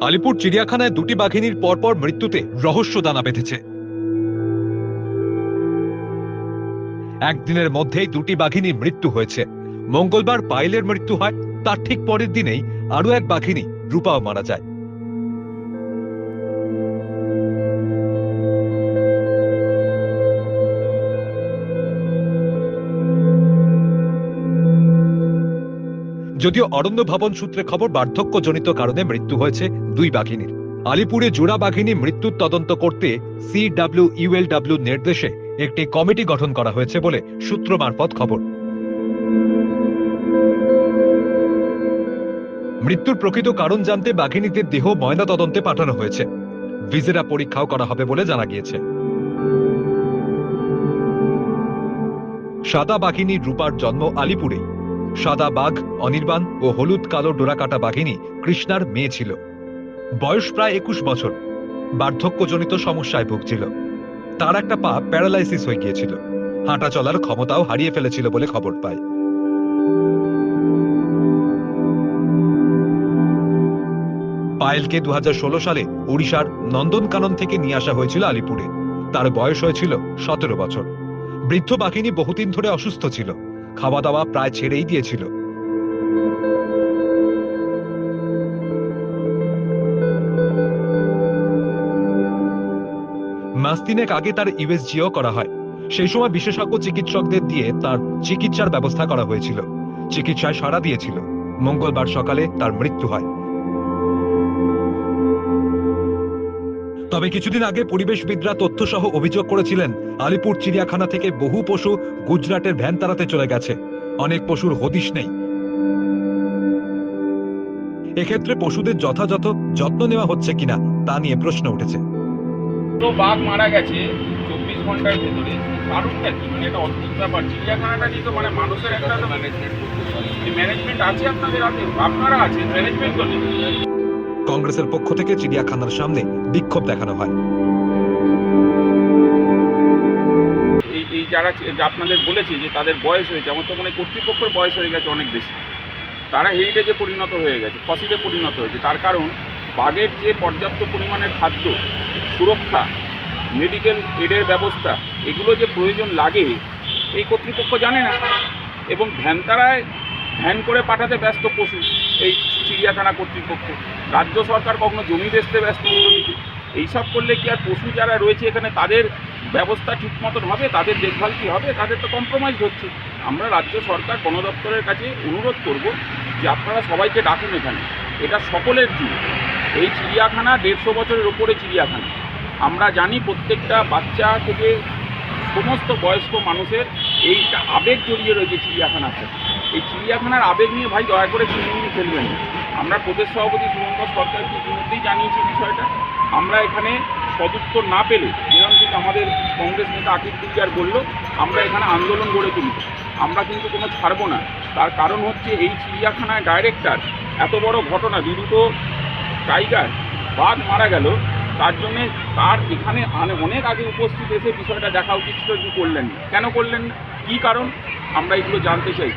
আলিপুর চিড়িয়াখানায় দুটি বাঘিনীর পরপর মৃত্যুতে রহস্য দানা বেঁধেছে। একদিনের মধ্যেই দুটি বাঘিনীর মৃত্যু হয়েছে। মঙ্গলবার পায়েলের মৃত্যু হয়, তার ঠিক পরের দিনেই আরো এক বাঘিনী রূপাও মারা যায়। যদিও অরণ্য ভবন সূত্রে খবর, বার্ধক্যজনিত কারণে মৃত্যু হয়েছে দুই বাঘিনীর। আলিপুরে জোড়া বাঘিনী মৃত্যুর তদন্ত করতে CWULW নির্দেশে একটি কমিটি গঠন করা হয়েছে বলে সূত্র মারফত খবর। মৃত্যুর প্রকৃত কারণ জানতে বাঘিনীদের দেহ ময়না তদন্তে পাঠানো হয়েছে। ভিজেরা পরীক্ষাও করা হবে বলে জানা গিয়েছে। সাদা বাঘিনী রূপার জন্ম আলিপুরেই। সাদা বাঘ অনির্বাণ ও হলুদ কালো ডোরাকাটা বাঘিনী কৃষ্ণার মেয়ে ছিল। বয়স প্রায় 21 বছর। বার্ধক্যজনিত সমস্যায় ভুগছিল। তার একটা পা প্যারালাইসিস হয়ে গিয়েছিল। হাঁটা চলার ক্ষমতাও হারিয়ে ফেলেছিল বলে খবর পায়। পায়েলকে 2016 সালে ওড়িশার নন্দনকানন থেকে নিয়ে আসা হয়েছিল আলিপুরে। তার বয়স হয়েছিল 17 বছর। বৃদ্ধ বাঘিনী বহুদিন ধরে অসুস্থ ছিল। খাওয়া দাওয়া প্রায় ছেড়েই দিয়েছিল। মাস তিনেক আগে তার USGও করা হয়। সেই সময় বিশেষজ্ঞ চিকিৎসকদের দিয়ে তার চিকিৎসার ব্যবস্থা করা হয়েছিল। চিকিৎসায় সাড়া দিয়েছিল। মঙ্গলবার সকালে তার মৃত্যু হয়। তবে কিছুদিন আগে পরিবেশবিদরা তথ্যসহ অভিযোগ করেছিলেন, আলিপুর চিড়িয়াখানা থেকে বহু পশু গুজরাটের ভ্যান তাড়াতে চলে গেছে। অনেক পশুর হদিশ নেই। এক্ষেত্রে পশুদের যথাযথ যত্ন নেওয়া হচ্ছে কিনা তা নিয়ে প্রশ্ন উঠেছে। তো বাঘ মারা গেছে 24 ঘন্টার ভেতরে, কারণটা কি? মানে এটা অদ্ভুত ব্যাপার। চিড়িয়াখানাটা কিন্তু মানে মানুষের একটা ম্যানেজমেন্ট আছে, আপনাদের হাতে, আপনারা আছেন, ম্যানেজমেন্ট তো নেই। কংগ্রেসের পক্ষ থেকে চিড়িয়াখানার সামনে বিক্ষোভ দেখানো হয়। এই যারা আপনাদের বলেছে যে তাদের বয়স হয়েছে, আমার তো মানে কর্তৃপক্ষের বয়স হয়ে গেছে অনেক বেশি। তারা হেরিটেজে পরিণত হয়ে গেছে, ফসিলে পরিণত হয়েছে। তার কারণ বাঘের যে পর্যাপ্ত পরিমাণের খাদ্য, সুরক্ষা, মেডিকেল এডের ব্যবস্থা, এগুলো যে প্রয়োজন লাগে এই কর্তৃপক্ষ জানে না। এবং ভ্যান করে পাঠাতে ব্যস্ত পশু এই চিড়িয়াখানা কর্তৃপক্ষ। রাজ্য সরকার কখনো জমি বেচতে ব্যস্ত দিকে। এইসব করলে কি আর পশু যারা রয়েছে এখানে তাদের ব্যবস্থা ঠিক মতন হবে? তাদের দেখভাল কি হবে? তাদের তো কম্প্রোমাইজ হচ্ছে। আমরা রাজ্য সরকার বন দপ্তরের কাছে অনুরোধ করব যে আপনারা সবাইকে ডাকুন এখানে। এটা সকলের জীব। এই চিড়িয়াখানা 150 বছরের ওপরে চিড়িয়াখানা। আমরা জানি প্রত্যেকটা বাচ্চা থেকে সমস্ত বয়স্ক মানুষের এইটা আবেগ জড়িয়ে রয়েছে চিড়িয়াখানার সাথে। এই চিড়িয়াখানার আবেগ নিয়ে ভাই দয়া করে চিড়িয়ে ফেলবেন না। আমরা প্রদেশ সভাপতি শুভঙ্কর সরকারকে ইতিমধ্যেই জানিয়েছি বিষয়টা। আমরা এখানে সদুত্তর না পেলে, যেরকম কিন্তু আমাদের কংগ্রেস নেতা আকিব গুলজার বলল, আমরা এখানে আন্দোলন গড়ে তুলব। আমরা কিন্তু কোনো ছাড়বো না। তার কারণ হচ্ছে এই চিড়িয়াখানায় ডাইরেক্টর এত বড় ঘটনা, দুটো টাইগার বাঘ মারা গেল, তার জন্যে তার এখানে অনেক আগে উপস্থিত এসে বিষয়টা দেখা উচিত ছিল, কি করলেন না, কেন করলেন না, কী কারণ আমরা এগুলো জানতে চাই।